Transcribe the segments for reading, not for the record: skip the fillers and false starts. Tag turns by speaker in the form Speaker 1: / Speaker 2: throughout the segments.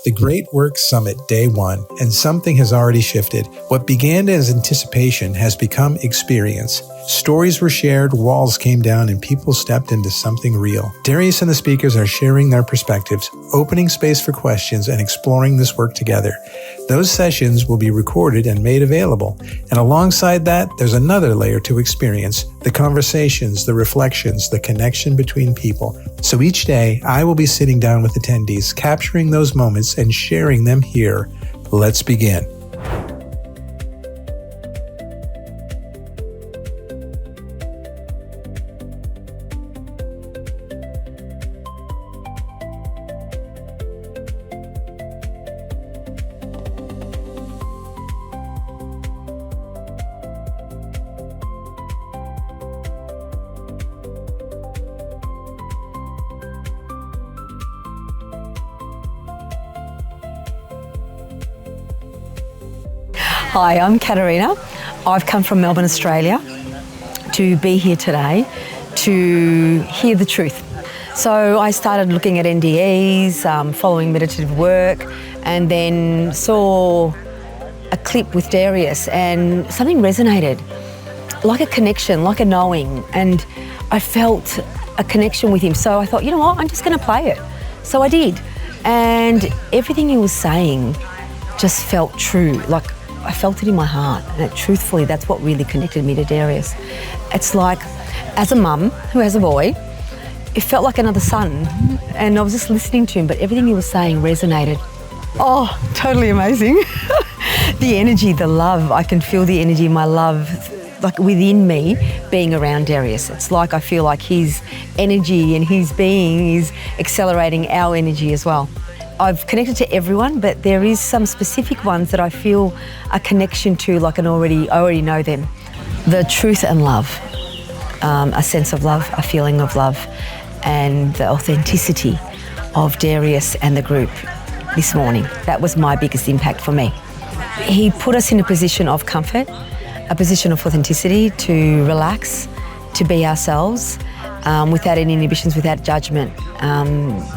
Speaker 1: The Great Work Summit Day 1, and something has already shifted. What began as anticipation has become experience. Stories were shared, walls came down, and people stepped into something real. Darius and the speakers are sharing their perspectives, opening space for questions, and exploring this work together. Those sessions will be recorded and made available. And alongside that, there's another layer to experience: the conversations, the reflections, the connection between people. So each day, I will be sitting down with attendees, capturing those moments and sharing them here. Let's begin.
Speaker 2: Hi, I'm Katarina. I've come from Melbourne, Australia to be here today to hear the truth. So I started looking at NDEs, following meditative work, and then saw a clip with Darius and something resonated, like a connection, like a knowing, and I felt a connection with him. So I thought, you know what, I'm just going to play it. So I did, and everything he was saying just felt true. Like, I felt it in my heart, and truthfully, that's what really connected me to Darius. It's like, as a mum who has a boy, it felt like another son, and I was just listening to him, but everything he was saying resonated. Oh, totally amazing. The energy, the love, I can feel the energy, my love, like within me being around Darius. It's like I feel like his energy and his being is accelerating our energy as well. I've connected to everyone, but there is some specific ones that I feel a connection to, like I already know them. The truth and love, a sense of love, a feeling of love, and the authenticity of Darius and the group this morning. That was my biggest impact for me. He put us in a position of comfort, a position of authenticity, to relax, to be ourselves, without any inhibitions, without judgment.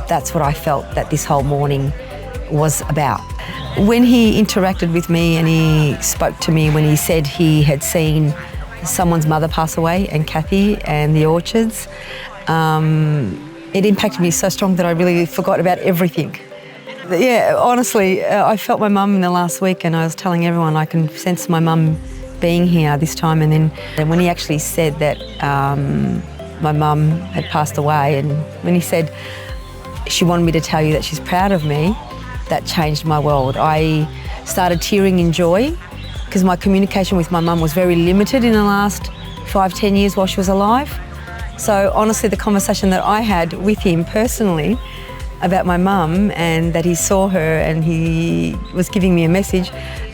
Speaker 2: That's what I felt that this whole morning was about. When he interacted with me and he spoke to me, when he said he had seen someone's mother pass away, and Kathy, and the orchards, it impacted me so strong that I really forgot about everything. Yeah, honestly, I felt my mum in the last week, and I was telling everyone I can sense my mum being here this time. And then when he actually said that my mum had passed away, and when he said she wanted me to tell you that she's proud of me, that changed my world. I started tearing in joy because my communication with my mum was very limited in the last 5-10 years while she was alive. So honestly, the conversation that I had with him personally about my mum, and that he saw her and he was giving me a message,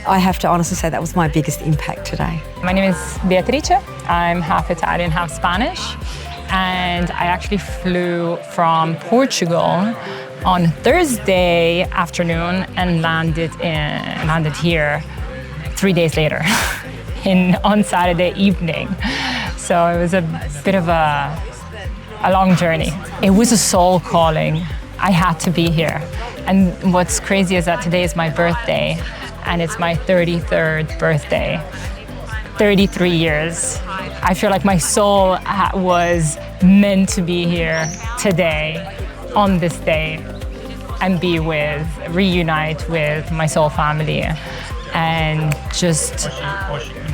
Speaker 2: I have to honestly say that was my biggest impact today.
Speaker 3: My name is Beatrice. I'm half Italian, half Spanish. And I actually flew from Portugal on Thursday afternoon and landed here 3 days later on Saturday evening. So it was a bit of a long journey. It was a soul calling. I had to be here. And what's crazy is that today is my birthday, and it's my 33rd birthday. 33 years. I feel like my soul was meant to be here today, on this day, and reunite with my soul family and just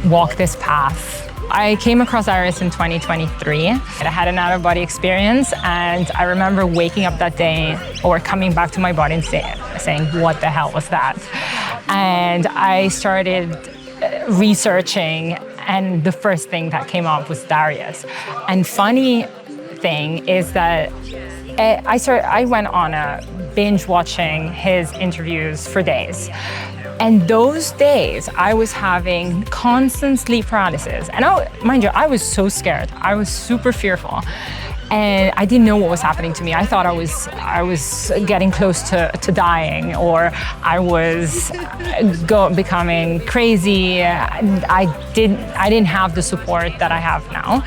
Speaker 3: walk this path. I came across Darius in 2023. I had an out-of-body experience, and I remember waking up that day or coming back to my body and saying, what the hell was that? And I started researching, and the first thing that came up was Darius. And funny thing is that I went on a binge watching his interviews for days. And those days, I was having constant sleep paralysis. And mind you, I was so scared. I was super fearful. And I didn't know what was happening to me. I thought I was getting close to dying, or I was becoming crazy. I didn't have the support that I have now,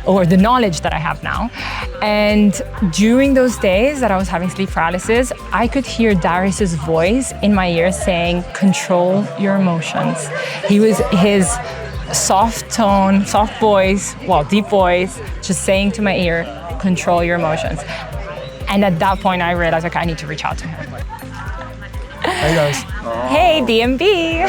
Speaker 3: or the knowledge that I have now. And during those days that I was having sleep paralysis, I could hear Darius's voice in my ear saying, "Control your emotions." His soft tone, soft voice, deep voice, just saying to my ear, "Control your emotions." And at that point, I realized, okay, I need to reach out to him.
Speaker 4: Hey guys.
Speaker 3: Hey, DMB.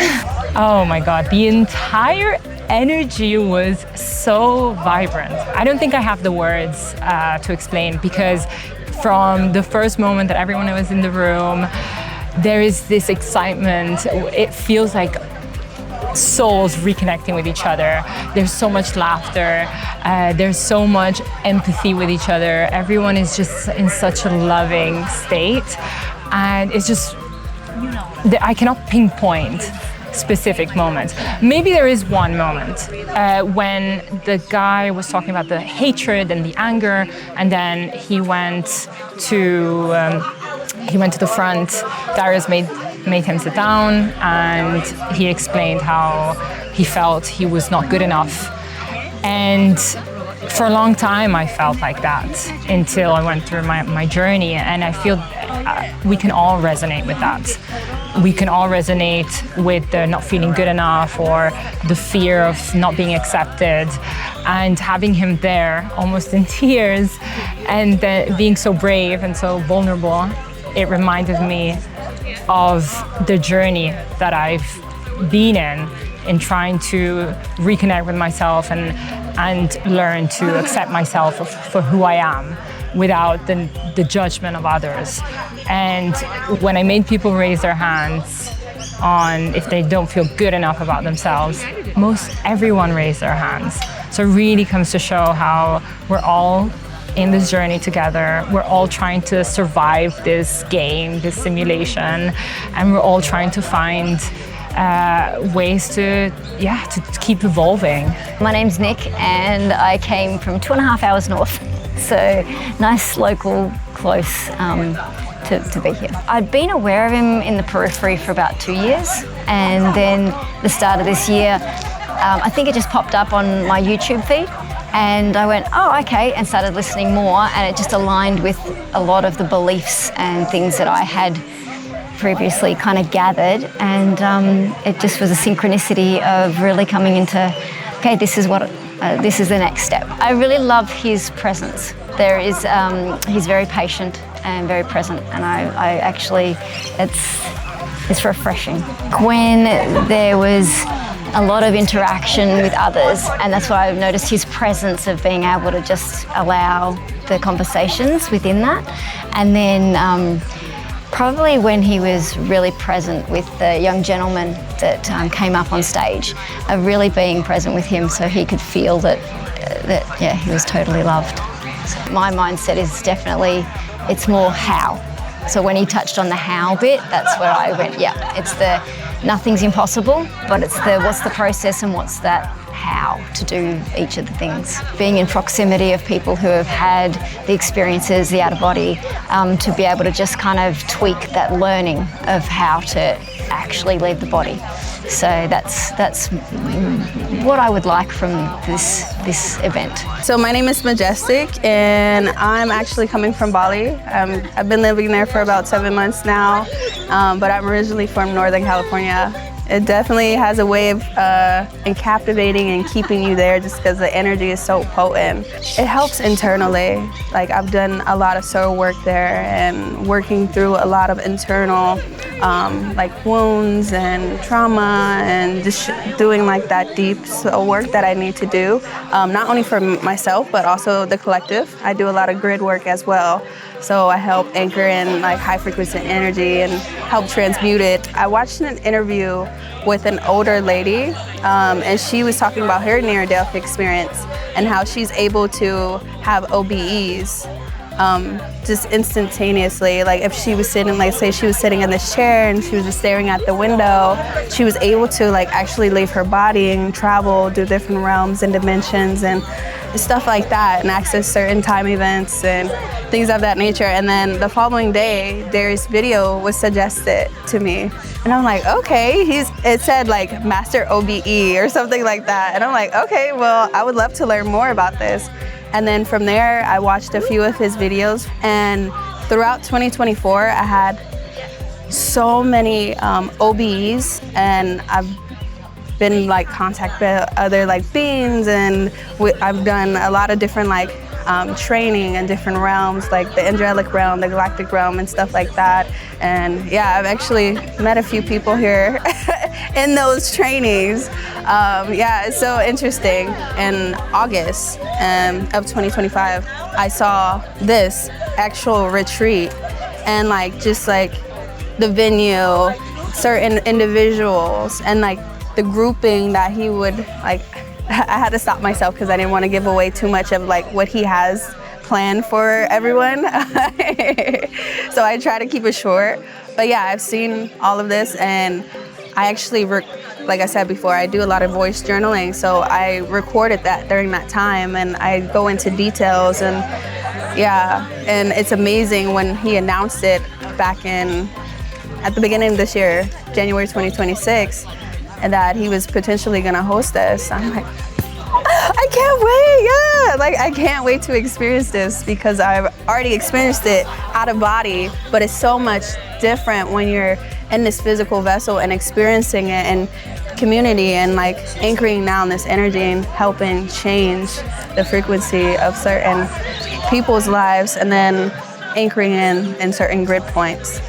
Speaker 3: Oh my God, the entire energy was so vibrant. I don't think I have the words to explain, because from the first moment that everyone was in the room, there is this excitement. It feels like souls reconnecting with each other. There's so much laughter. There's so much empathy with each other. Everyone is just in such a loving state. And it's just, I cannot pinpoint specific moments. Maybe there is one moment when the guy was talking about the hatred and the anger, and then he went to the front. Darius made him sit down, and he explained how he felt he was not good enough. And for a long time I felt like that until I went through my journey, and I feel we can all resonate with that. We can all resonate with the not feeling good enough, or the fear of not being accepted. And having him there almost in tears, and being so brave and so vulnerable, it reminded me of the journey that I've been in trying to reconnect with myself and learn to accept myself for who I am without the judgment of others. And when I made people raise their hands on if they don't feel good enough about themselves, most everyone raised their hands. So it really comes to show how we're all in this journey together. We're all trying to survive this game, this simulation, and we're all trying to find ways to keep evolving.
Speaker 5: My name's Nick, and I came from 2.5 hours north, so nice, local, close to be here. I'd been aware of him in the periphery for about 2 years, and then the start of this year, I think it just popped up on my YouTube feed. And I went, oh, okay, and started listening more, and it just aligned with a lot of the beliefs and things that I had previously kind of gathered, and it just was a synchronicity of really coming into, okay, this is the next step. I really love his presence. He's very patient and very present, and I actually, it's refreshing. When there was a lot of interaction with others, and that's why I've noticed his presence of being able to just allow the conversations within that. And then probably when he was really present with the young gentleman that came up on stage, really being present with him so he could feel that he was totally loved. So my mindset is definitely, it's more how. So when he touched on the how bit, that's where I went, it's the nothing's impossible, but it's what's the process and what's that how to do each of the things. Being in proximity of people who have had the experiences, the out of body, to be able to just kind of tweak that learning of how to actually leave the body. So that's what I would like from this event.
Speaker 6: So my name is Majestic, and I'm actually coming from Bali. I've been living there for about 7 months now, but I'm originally from Northern California. It definitely has a way of captivating and keeping you there just because the energy is so potent. It helps internally. Like, I've done a lot of soul work there and working through a lot of internal like wounds and trauma, and just doing like that deep soul work that I need to do, not only for myself but also the collective. I do a lot of grid work as well. So I help anchor in like high frequency energy and help transmute it. I watched an interview with an older lady, and she was talking about her near-death experience and how she's able to have OBEs just instantaneously. Like if she was sitting, like say she was sitting in this chair and she was just staring at the window, she was able to like actually leave her body and travel, do different realms and dimensions. And stuff like that, and access certain time events and things of that nature. And then the following day, Darius' video was suggested to me, and I'm like, okay, it said like Master OBE or something like that, and I'm like, okay, well, I would love to learn more about this. And then from there, I watched a few of his videos, and throughout 2024, I had so many OBEs, and I've been like contacted by other like beings, and I've done a lot of different like training in different realms, like the angelic realm, the galactic realm, and stuff like that. And yeah, I've actually met a few people here in those trainings. Yeah, it's so interesting. In August of 2025, I saw this actual retreat, and like just like the venue, certain individuals, and like the grouping that he would like. I had to stop myself because I didn't want to give away too much of like what he has planned for everyone. So I try to keep it short. But yeah, I've seen all of this, and I actually, like I said before, I do a lot of voice journaling. So I recorded that during that time, and I go into details, and yeah, and it's amazing when he announced it back at the beginning of this year, January 2026, and that he was potentially gonna host this. I'm like, I can't wait, yeah! Like, I can't wait to experience this, because I've already experienced it out of body, but it's so much different when you're in this physical vessel and experiencing it in community, and like anchoring down this energy and helping change the frequency of certain people's lives, and then anchoring in certain grid points.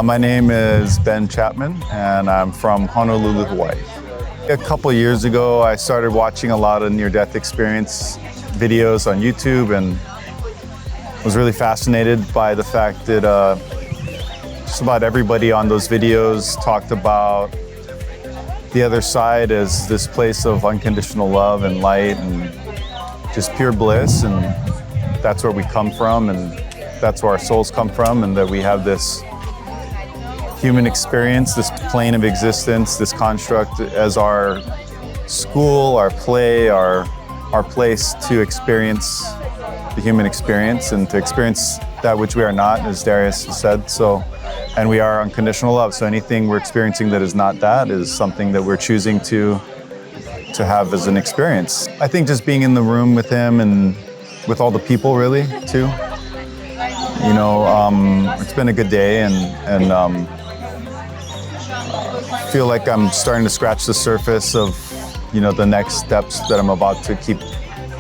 Speaker 7: My name is Ben Chapman, and I'm from Honolulu, Hawaii. A couple years ago, I started watching a lot of near-death experience videos on YouTube, and was really fascinated by the fact that just about everybody on those videos talked about the other side as this place of unconditional love and light and just pure bliss, and that's where we come from, and that's where our souls come from, and that we have this human experience, this plane of existence, this construct as our school, our play, our place to experience the human experience and to experience that which we are not, as Darius has said. So, and we are unconditional love. So anything we're experiencing that is not that is something that we're choosing to have as an experience. I think just being in the room with him and with all the people, really, too. You know, it's been a good day, and feel like I'm starting to scratch the surface of, you know, the next steps that I'm about to keep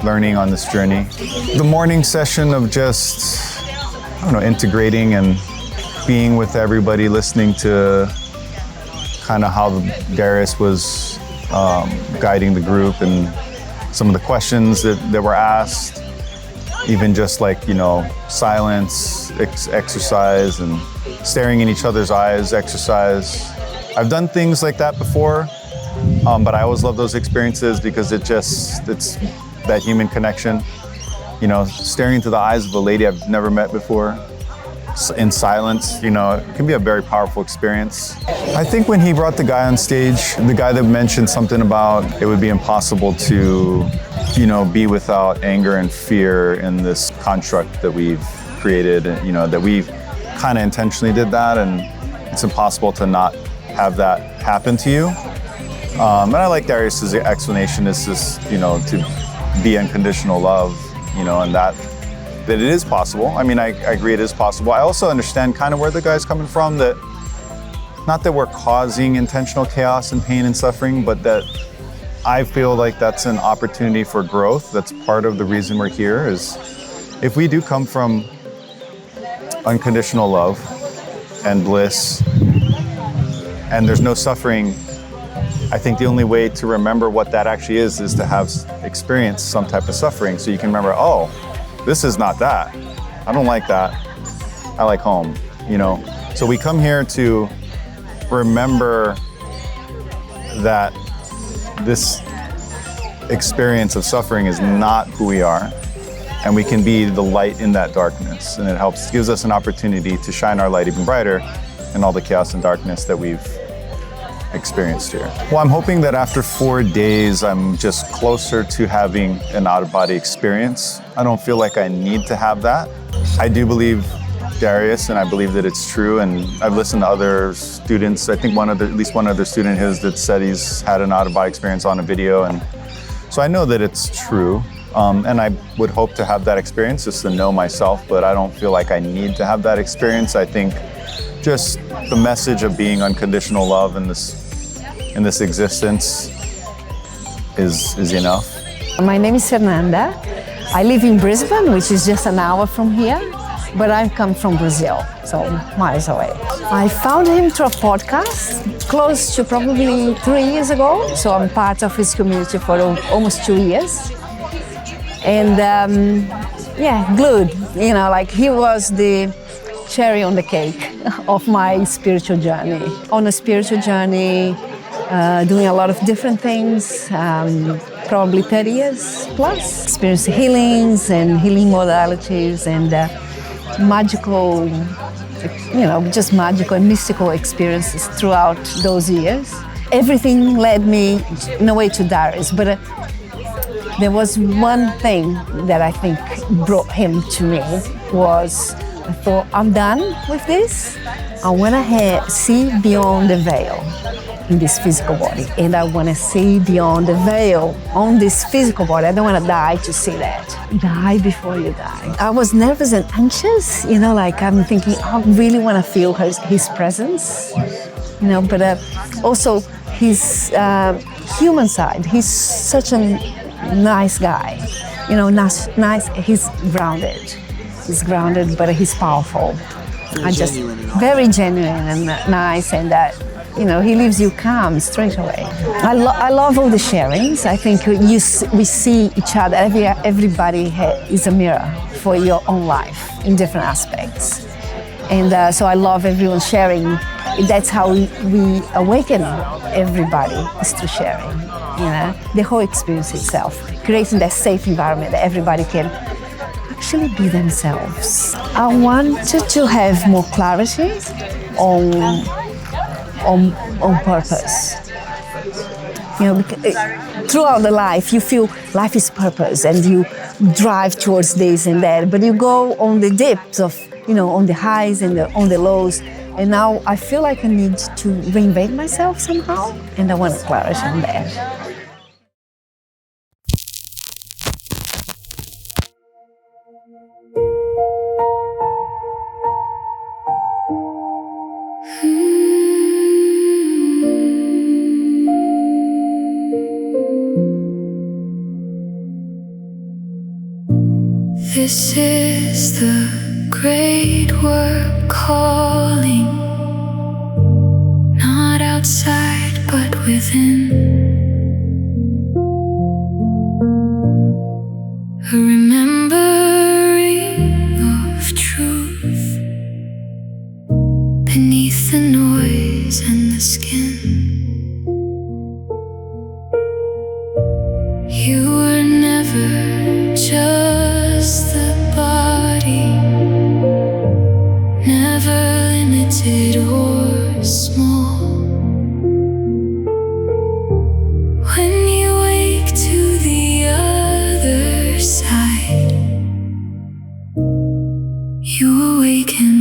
Speaker 7: learning on this journey. The morning session of just, I don't know, integrating and being with everybody, listening to kind of how Darius was guiding the group and some of the questions that were asked, even just like, you know, silence, exercise, and staring in each other's eyes, exercise. I've done things like that before, but I always love those experiences because it's that human connection. You know, staring into the eyes of a lady I've never met before, in silence, you know, it can be a very powerful experience. I think when he brought the guy on stage, the guy that mentioned something about it would be impossible to, you know, be without anger and fear in this construct that we've created, you know, that we've kind of intentionally did that, and it's impossible to not have that happen to you. And I like Darius's explanation is just, you know, to be unconditional love, you know, and that it is possible. I mean, I agree it is possible. I also understand kind of where the guy's coming from, that not that we're causing intentional chaos and pain and suffering, but that I feel like that's an opportunity for growth. That's part of the reason we're here, is if we do come from unconditional love and bliss, and there's no suffering, I think the only way to remember what that actually is to have experienced some type of suffering. So you can remember, oh, this is not that. I don't like that. I like home, you know? So we come here to remember that this experience of suffering is not who we are, and we can be the light in that darkness. And it gives us an opportunity to shine our light even brighter in all the chaos and darkness that we've experienced here? Well, I'm hoping that after 4 days, I'm just closer to having an out-of-body experience. I don't feel like I need to have that. I do believe Darius, and I believe that it's true, and I've listened to other students. I think at least one other student his that said he's had an out-of-body experience on a video, and so I know that it's true. And I would hope to have that experience just to know myself, but I don't feel like I need to have that experience. I think just the message of being unconditional love in this existence is enough.
Speaker 8: My name is Fernanda. I live in Brisbane, which is just an hour from here, but I come from Brazil, so miles away. I found him through a podcast close to probably 3 years ago, so I'm part of his community for almost 2 years. And glued, like he was the cherry on the cake of my spiritual journey. On a spiritual journey, doing a lot of different things, probably 30 years plus. Experienced healings and healing modalities and magical, just magical and mystical experiences throughout those years. Everything led me in a way to Darius, but there was one thing that I think brought him to me was I thought, I'm done with this. I want to see beyond the veil in this physical body. And I want to see beyond the veil on this physical body. I don't want to die to see that. Die before you die. I was nervous and anxious, like I'm thinking, I really want to feel his presence, but also his human side. He's such a nice guy, nice. He's grounded. He's grounded, but he's powerful. Very genuine and nice, and he leaves you calm straight away. I love all the sharings. I think we see each other. Everybody is a mirror for your own life in different aspects, and so I love everyone sharing. That's how we awaken everybody, is through sharing. The whole experience itself, creating that safe environment that everybody can actually be themselves. I wanted to have more clarity on purpose. Throughout the life, you feel life is purpose, and you drive towards this and that. But you go on the dips of, on the highs and on the lows. And now I feel like I need to reinvent myself somehow, and I want clarity on that.
Speaker 9: This is the great work calling, not outside but within. A remembering of truth beneath the noise and the skin. You were never just the body, never limited or small. When you wake to the other side, you awaken.